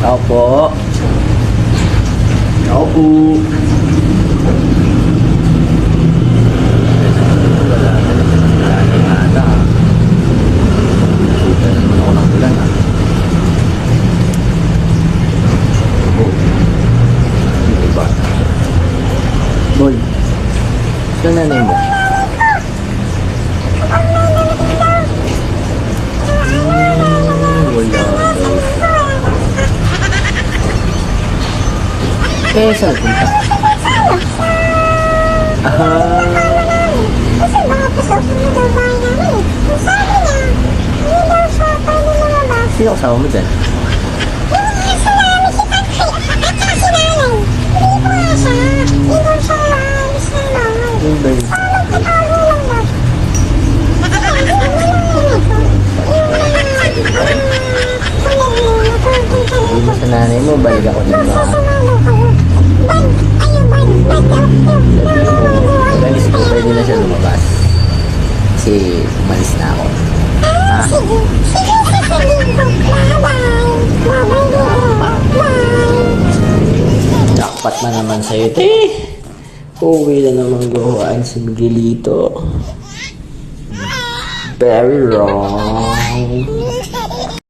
Opo. Opo. Wala na yata. Kita naman ako ng ulan ah. Oh. Dito ba? Boy. Saan nanay mo? Wala daw. Eh, saan punta? Kasi baka pasok na daw bahay namin. Sabi niya, hindi daw siya pwede lumabas. Sino kasama mo dyan? Yung isa namin si Tatay at saka si Nanay. Hindi po nga siya. Hindi daw siya maalis ng bahay. Yung ba yun? Nagtatago lang daw. Nakakalis na lang yun ito. Yung nagpupunta Hindi mo dito. sa nanay mo, balik ako dito. Sasama daw kayo. Ban, ayun, ban, Magalis ko, pwede na siya lumabas. Kasi umalis na ako. Ha? Sige, sige, sasabihin ko. Bye-bye. Bye-bye, bye. Jackpot na naman sa'yo, te. Uwi na naman gawaan si Miguelito. Very wrong.